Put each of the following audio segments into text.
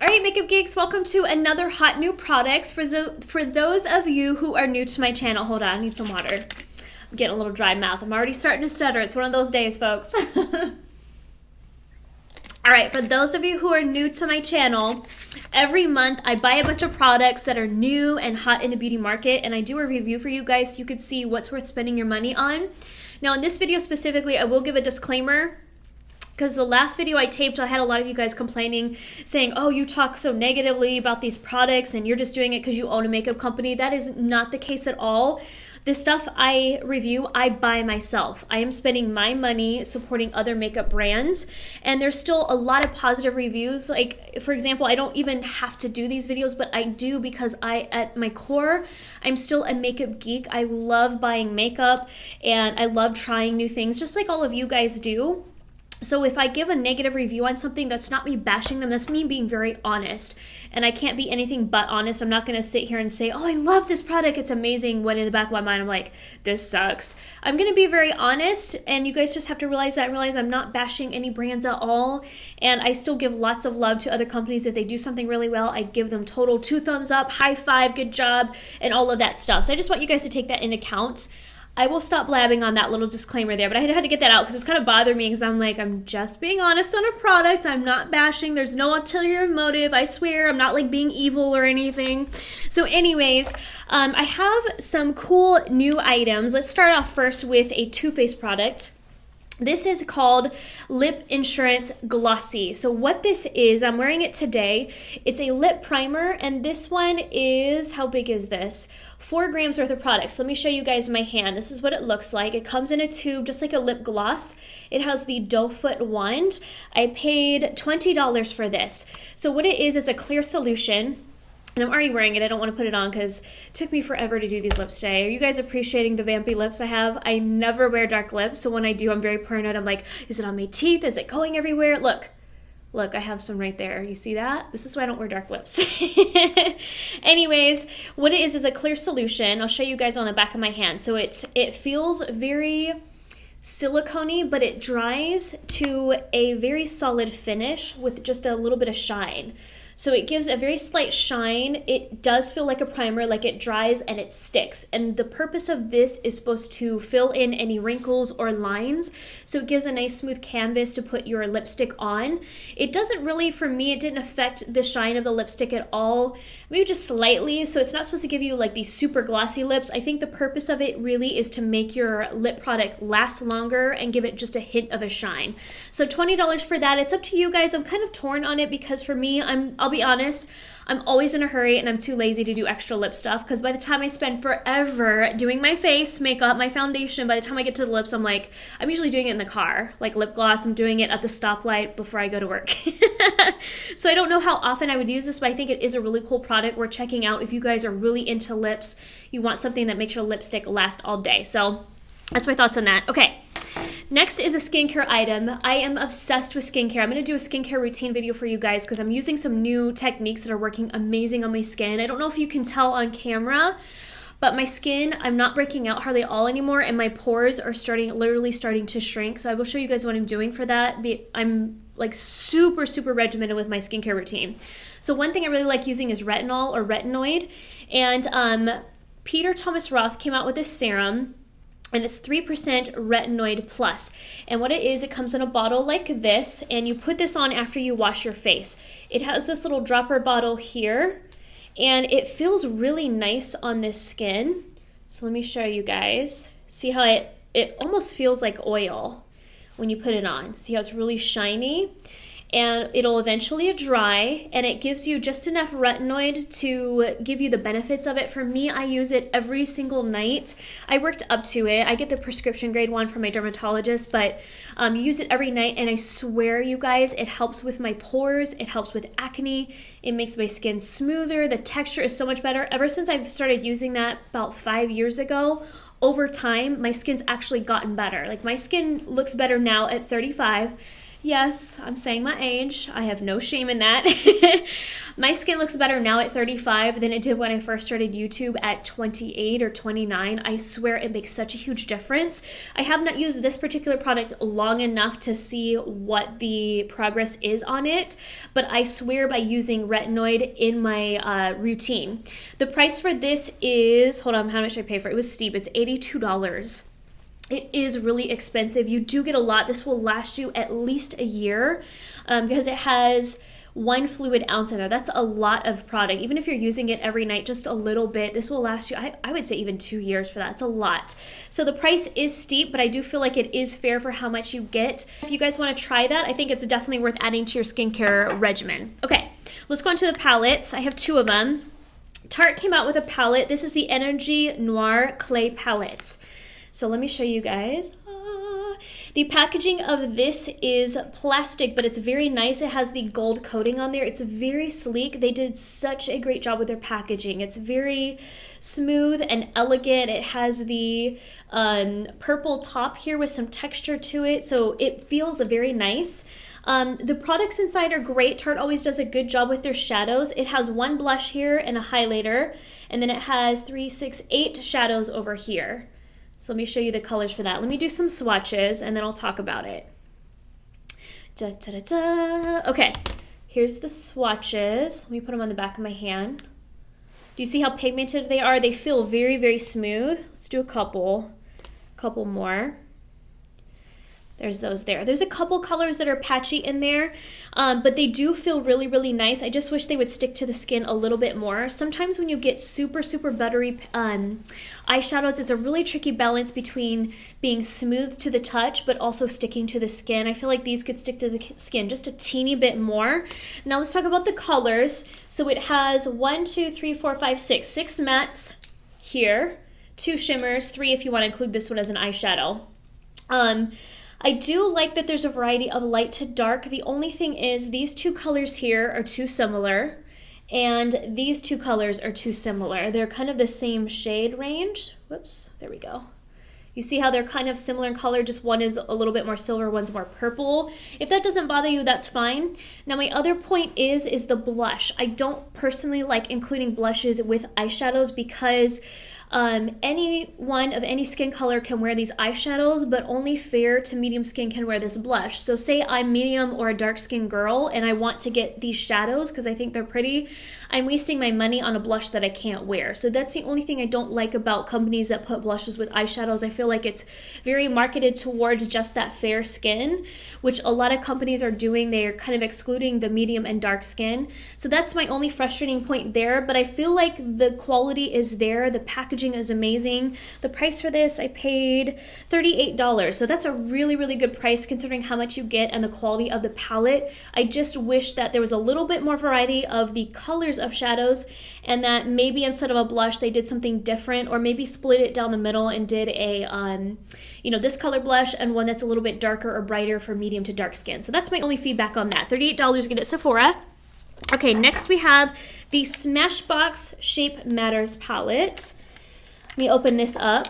All right, Makeup Geeks, welcome to another hot new products. For those of you who are new to my channel, hold on, I need some water. I'm getting a little dry mouth. I'm already starting to stutter. It's one of those days, folks. All right, for those of you who are new to my channel, every month I buy a bunch of products that are new and hot in the beauty market, and I do a review for you guys so you can see what's worth spending your money on. Now, in this video specifically, I will give a disclaimer, because the last video I taped, I had a lot of you guys complaining, saying, oh, you talk so negatively about these products and you're just doing it because you own a makeup company. That is not the case at all. The stuff I review, I buy myself. I am spending my money supporting other makeup brands, and there's still a lot of positive reviews. Like, for example, I don't even have to do these videos, but I do because at my core, I'm still a makeup geek. I love buying makeup, and I love trying new things, just like all of you guys do. So if I give a negative review on something, that's not me bashing them, that's me being very honest. And I can't be anything but honest. I'm not going to sit here and say, oh, I love this product, it's amazing, when in the back of my mind I'm like, this sucks. I'm going to be very honest, and you guys just have to realize that and realize I'm not bashing any brands at all. And I still give lots of love to other companies. If they do something really well, I give them total 2 thumbs up, high five, good job, and all of that stuff. So I just want you guys to take that into account. I will stop blabbing on that little disclaimer there, but I had to get that out because it's kind of bothering me, because I'm like, I'm just being honest on a product. I'm not bashing. There's no ulterior motive. I swear I'm not like being evil or anything. So anyways, I have some cool new items. Let's start off first with a Too Faced product. This is called Lip Insurance Glossy. So what this is, I'm wearing it today. It's a lip primer, and this one is, how big is this? 4 grams worth of products. Let me show you guys my hand. This is what it looks like. It comes in a tube, just like a lip gloss. It has the doe foot wand. I paid $20 for this. So what it is, it's a clear solution. And I'm already wearing it. I don't want to put it on because it took me forever to do these lips today. Are you guys appreciating the vampy lips I have? I never wear dark lips, so when I do, I'm very paranoid. I'm like, is it on my teeth? Is it going everywhere? Look, I have some right there. You see that? This is why I don't wear dark lips. Anyways, what it is a clear solution. I'll show you guys on the back of my hand. So it feels very silicone-y, but it dries to a very solid finish with just a little bit of shine. So it gives a very slight shine. It does feel like a primer, like it dries and it sticks. And the purpose of this is supposed to fill in any wrinkles or lines. So it gives a nice smooth canvas to put your lipstick on. It doesn't really, for me, it didn't affect the shine of the lipstick at all. Maybe just slightly. So it's not supposed to give you like these super glossy lips. I think the purpose of it really is to make your lip product last longer and give it just a hint of a shine. So $20 for that. It's up to you guys. I'm kind of torn on it because for me, I'll be honest, I'm always in a hurry and I'm too lazy to do extra lip stuff, because by the time I spend forever doing my face, makeup, my foundation, by the time I get to the lips, I'm usually doing it in the car. Like lip gloss, I'm doing it at the stoplight before I go to work. So I don't know how often I would use this, but I think it is a really cool product worth checking out if you guys are really into lips. You want something that makes your lipstick last all day. So that's my thoughts on that. Okay. Next is a skincare item. I am obsessed with skincare. I'm going to do a skincare routine video for you guys because I'm using some new techniques that are working amazing on my skin. I don't know if you can tell on camera, but my skin, I'm not breaking out hardly all anymore, and my pores are literally starting to shrink. So I will show you guys what I'm doing for that. I'm like super, super regimented with my skincare routine. So one thing I really like using is retinol or retinoid. And Peter Thomas Roth came out with this serum, and it's 3% retinoid plus. And what it is, it comes in a bottle like this, and you put this on after you wash your face. It has this little dropper bottle here, and it feels really nice on this skin. So let me show you guys. See how it almost feels like oil when you put it on. See how it's really shiny? And it'll eventually dry, and it gives you just enough retinoid to give you the benefits of it. For me, I use it every single night. I worked up to it. I get the prescription grade one from my dermatologist, but use it every night, and I swear, you guys, it helps with my pores. It helps with acne. It makes my skin smoother. The texture is so much better. Ever since I've started using that about 5 years ago, over time, my skin's actually gotten better. Like, my skin looks better now at 35 Yes, I'm saying my age. I have no shame in that. My skin looks better now at 35 than it did when I first started YouTube at 28 or 29. I swear it makes such a huge difference. I have not used this particular product long enough to see what the progress is on it, but I swear by using retinoid in my routine. The price for this is, hold on, how much did I pay for it? It was steep. It's $82. It is really expensive. You do get a lot. This will last you at least a year because it has 1 fluid ounce in there. That's a lot of product. Even if you're using it every night, just a little bit, this will last you, I would say even 2 years for that. It's a lot. So the price is steep, but I do feel like it is fair for how much you get. If you guys want to try that, I think it's definitely worth adding to your skincare regimen. Okay, let's go into the palettes. I have 2 of them. Tarte came out with a palette. This is the Energy Noir Clay Palette. So let me show you guys. The packaging of this is plastic, but it's very nice. It has the gold coating on there. It's very sleek. They did such a great job with their packaging. It's very smooth and elegant. It has the purple top here with some texture to it, so it feels very nice. The products inside are great. Tarte always does a good job with their shadows. It has 1 blush here and a highlighter, and then it has 3, 6, 8 shadows over here. So let me show you the colors for that. Let me do some swatches and then I'll talk about it. Da, da, da, da. Okay, here's the swatches. Let me put them on the back of my hand. Do you see how pigmented they are? They feel very, very smooth. Let's do a couple more. There's those there. There's a couple colors that are patchy in there, but they do feel really, really nice. I just wish they would stick to the skin a little bit more. Sometimes when you get super, super buttery eyeshadows, it's a really tricky balance between being smooth to the touch, but also sticking to the skin. I feel like these could stick to the skin just a teeny bit more. Now let's talk about the colors. So it has 1, 2, 3, 4, 5, 6. 6 mattes here, 2 shimmers, 3 if you want to include this one as an eyeshadow. I do like that there's a variety of light to dark. The only thing is these 2 colors here are too similar, and these 2 colors are too similar. They're kind of the same shade range. Whoops, there we go. You see how they're kind of similar in color, just one is a little bit more silver, one's more purple. If that doesn't bother you, that's fine. Now my other point is the blush. I don't personally like including blushes with eyeshadows because anyone of any skin color can wear these eyeshadows, but only fair to medium skin can wear this blush. So say I'm medium or a dark skin girl and I want to get these shadows because I think they're pretty, I'm wasting my money on a blush that I can't wear. So that's the only thing I don't like about companies that put blushes with eyeshadows. I feel like it's very marketed towards just that fair skin, which a lot of companies are doing. They're kind of excluding the medium and dark skin. So that's my only frustrating point there, but I feel like the quality is there. The packaging is amazing. The price for this, I paid $38. So that's a really, really good price considering how much you get and the quality of the palette. I just wish that there was a little bit more variety of the colors of shadows and that maybe instead of a blush, they did something different or maybe split it down the middle and did a, this color blush and one that's a little bit darker or brighter for medium to dark skin. So that's my only feedback on that. $38, get it at Sephora. Okay, next we have the Smashbox Shape Matters palette. Let me open this up.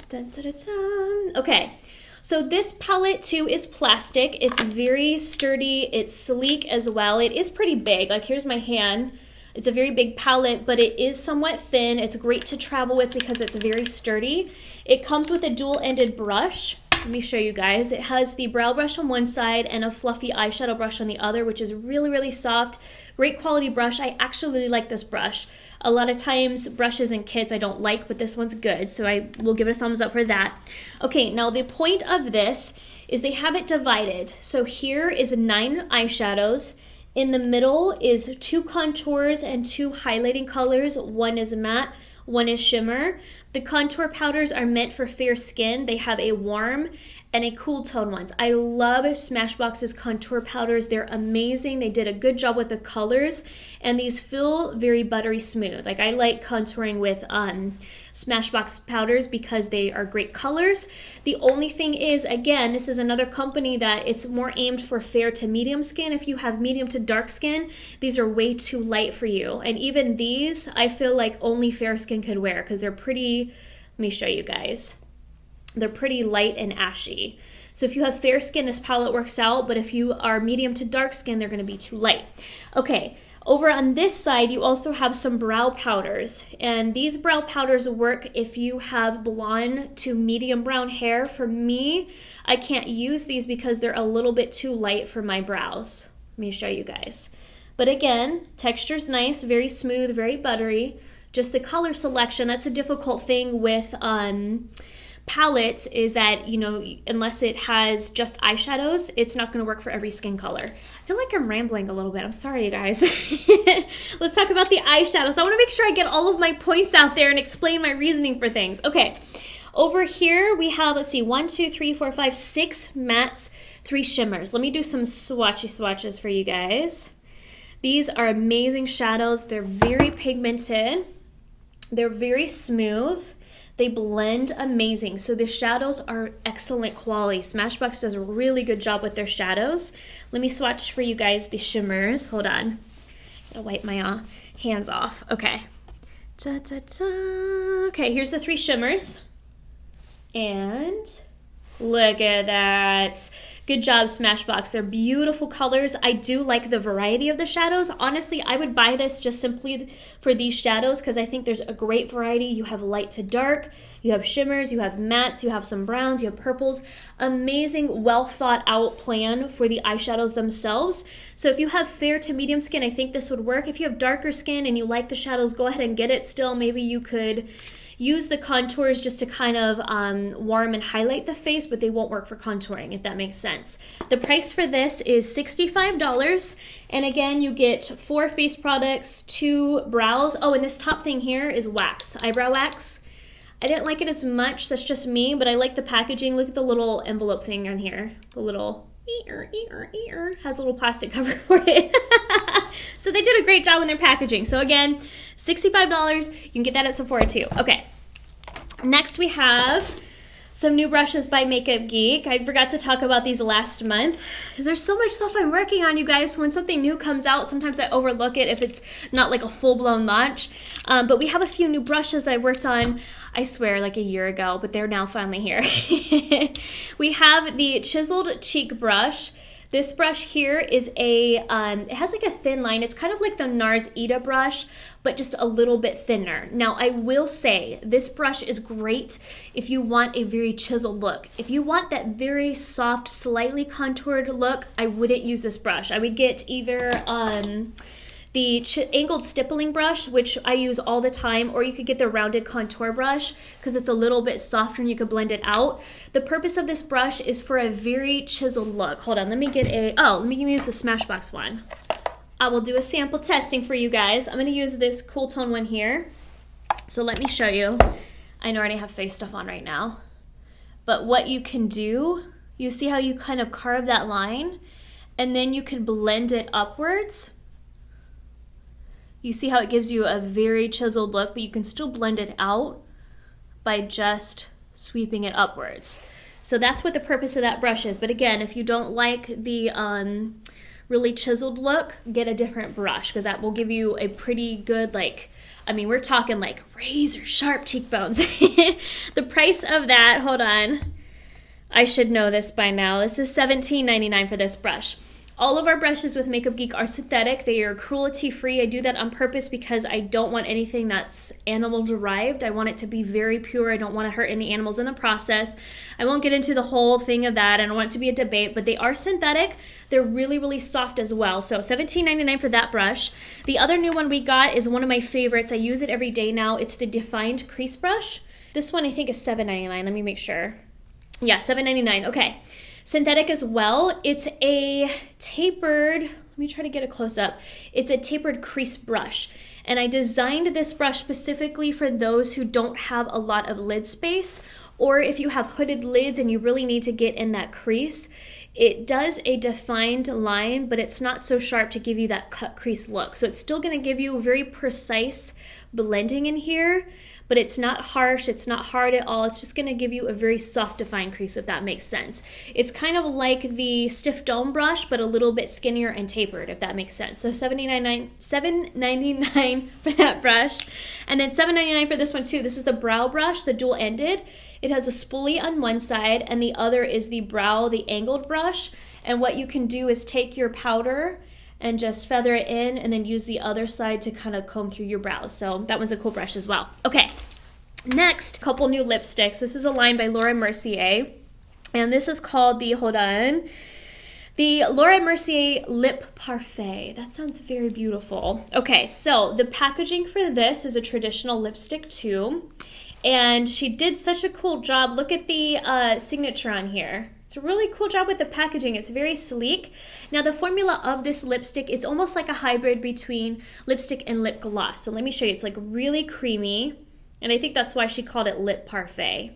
Dun, dun, dun, dun. Okay, so this palette too is plastic. It's very sturdy. It's sleek as well. It is pretty big. Like here's my hand. It's a very big palette, but it is somewhat thin. It's great to travel with because it's very sturdy. It comes with a dual-ended brush. Let me show you guys. It has the brow brush on one side and a fluffy eyeshadow brush on the other, which is really, really soft. Great quality brush. I actually really like this brush. A lot of times brushes and kits I don't like, but this one's good, so I will give it a thumbs up for that. Okay, now the point of this is they have it divided. So here is 9 eyeshadows. In the middle is 2 contours and 2 highlighting colors. One is matte, one is shimmer. The contour powders are meant for fair skin. They have a warm and a cool tone ones. I love Smashbox's contour powders. They're amazing. They did a good job with the colors, and these feel very buttery smooth. Like I like contouring with Smashbox powders because they are great colors. The only thing is, again, this is another company that it's more aimed for fair to medium skin. If you have medium to dark skin, these are way too light for you. And even these, I feel like only fair skin could wear because they're pretty, let me show you guys. They're pretty light and ashy. So if you have fair skin, this palette works out, but if you are medium to dark skin, they're gonna be too light. Okay, over on this side, you also have some brow powders, and these brow powders work if you have blonde to medium brown hair. For me, I can't use these because they're a little bit too light for my brows. Let me show you guys. But again, texture's nice, very smooth, very buttery. Just the color selection, that's a difficult thing with palettes, is that, you know, unless it has just eyeshadows, it's not going to work for every skin color. I feel like I'm rambling a little bit. I'm sorry, you guys. Let's talk about the eyeshadows. I want to make sure I get all of my points out there and explain my reasoning for things. Okay, over here we have, let's see, 1, 2, 3, 4, 5, 6 mattes, 3 shimmers. Let me do some swatches for you guys. These are amazing shadows. They're very pigmented. They're very smooth. They blend amazing. So the shadows are excellent quality. Smashbox does a really good job with their shadows. Let me swatch for you guys the shimmers. Hold on. Gotta wipe my hands off. Okay. Da, da, da. Okay, here's the 3 shimmers. And look at that. Good job, Smashbox. They're beautiful colors. I do like the variety of the shadows. Honestly, I would buy this just simply for these shadows because I think there's a great variety. You have light to dark, you have shimmers, you have mattes, you have some browns, you have purples. Amazing, well thought out plan for the eyeshadows themselves. So if you have fair to medium skin, I think this would work. If you have darker skin and you like the shadows, go ahead and get it still. Maybe you could use the contours just to kind of warm and highlight the face, but they won't work for contouring, if that makes sense. The price for this is $65, and again, you get 4 face products, 2 brows. Oh, and this top thing here is wax, eyebrow wax. I didn't like it as much, that's just me, but I like the packaging. Look at the little envelope thing on here, the little has a little plastic cover for it. So they did a great job in their packaging. So again, $65, you can get that at Sephora too. Okay, next we have some new brushes by Makeup Geek. I forgot to talk about these last month because there's so much stuff I'm working on, you guys. So when something new comes out, sometimes I overlook it if it's not like a full-blown launch. But we have a few new brushes that I worked on, I swear, like a year ago, but they're now finally here. We have the Chiseled Cheek Brush. This brush here is it has like a thin line. It's kind of like the NARS Ita brush, but just a little bit thinner. Now, I will say this brush is great if you want a very chiseled look. If you want that very soft, slightly contoured look, I wouldn't use this brush. I would get either the angled stippling brush, which I use all the time, or you could get the rounded contour brush because it's a little bit softer and you could blend it out. The purpose of this brush is for a very chiseled look. Hold on, let me use the Smashbox one. I will do a sample testing for you guys. I'm gonna use this Cool Tone one here. So let me show you. I know I already have face stuff on right now, but what you can do, you see how you kind of carve that line and then you can blend it upwards. You see how it gives you a very chiseled look, but you can still blend it out by just sweeping it upwards. So that's what the purpose of that brush is. But again, if you don't like the really chiseled look, get a different brush because that will give you a pretty good, we're talking like razor sharp cheekbones. The price of that, hold on, I should know this by now. This is $17.99 for this brush. All of our brushes with Makeup Geek are synthetic. They are cruelty-free. I do that on purpose because I don't want anything that's animal-derived. I want it to be very pure. I don't want to hurt any animals in the process. I won't get into the whole thing of that. I don't want it to be a debate, but they are synthetic. They're really, really soft as well. So $17.99 for that brush. The other new one we got is one of my favorites. I use it every day now. It's the Defined Crease Brush. This one I think is $7.99. Let me make sure. Yeah, $7.99. Okay. Synthetic as well. It's a tapered, let me try to get a close up. It's a tapered crease brush. And I designed this brush specifically for those who don't have a lot of lid space, or if you have hooded lids and you really need to get in that crease. It does a defined line, but it's not so sharp to give you that cut crease look. So it's still gonna give you very precise blending in here, but it's not harsh, it's not hard at all. It's just gonna give you a very soft defined crease, if that makes sense. It's kind of like the Stiff Dome brush, but a little bit skinnier and tapered, if that makes sense. So $7.99 for that brush. And then $7.99 for this one too. This is the brow brush, the dual-ended. It has a spoolie on one side and the other is the angled brush. And what you can do is take your powder and just feather it in and then use the other side to kind of comb through your brows. So that one's a cool brush as well. Okay, next, couple new lipsticks. This is a line by Laura Mercier. And this is called the Laura Mercier Lip Parfait. That sounds very beautiful. Okay, so the packaging for this is a traditional lipstick too. And she did such a cool job. Look at the signature on here. It's a really cool job with the packaging. It's very sleek. Now the formula of this lipstick, it's almost like a hybrid between lipstick and lip gloss. So let me show you. It's like really creamy. And I think that's why she called it Lip Parfait.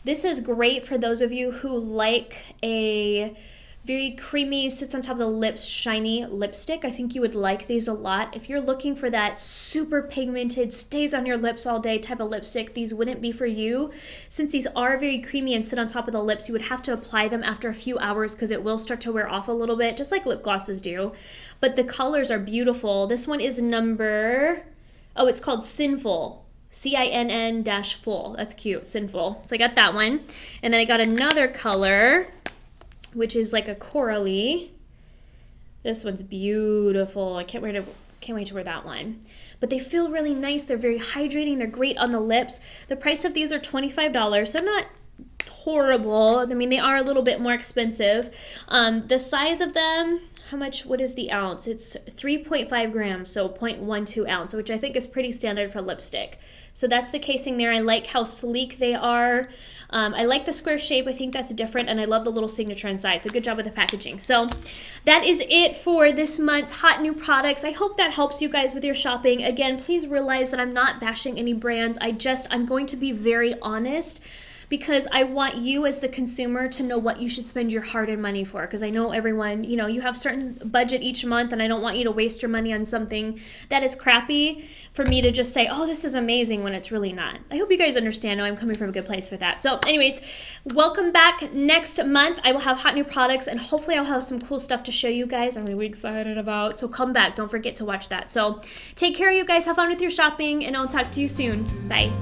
This is great for those of you who like a very creamy, sits on top of the lips, shiny lipstick. I think you would like these a lot. If you're looking for that super pigmented, stays on your lips all day type of lipstick, these wouldn't be for you. Since these are very creamy and sit on top of the lips, you would have to apply them after a few hours because it will start to wear off a little bit, just like lip glosses do. But the colors are beautiful. This one is it's called Sinful. CINN-full. That's cute. Sinful. So I got that one. And then I got another color, which is like a corally. This one's beautiful. I can't wait to wear that one. But they feel really nice. They're very hydrating. They're great on the lips. The price of these are $25, so not horrible. I mean, they are a little bit more expensive. The size of them, what is the ounce? It's 3.5 grams, so 0.12 ounce, which I think is pretty standard for lipstick. So that's the casing there. I like how sleek they are. I like the square shape. I think that's different, and I love the little signature inside. So good job with the packaging. So that is it for this month's hot new products. I hope that helps you guys with your shopping. Again, please realize that I'm not bashing any brands. I'm going to be very honest, because I want you as the consumer to know what you should spend your hard-earned money for. Because I know everyone, you have certain budget each month, and I don't want you to waste your money on something that is crappy for me to just say, oh, this is amazing, when it's really not. I hope you guys understand. I'm coming from a good place for that. So anyways, welcome back next month. I will have hot new products, and hopefully I'll have some cool stuff to show you guys I'm really excited about. So come back. Don't forget to watch that. So take care, you guys. Have fun with your shopping, and I'll talk to you soon. Bye.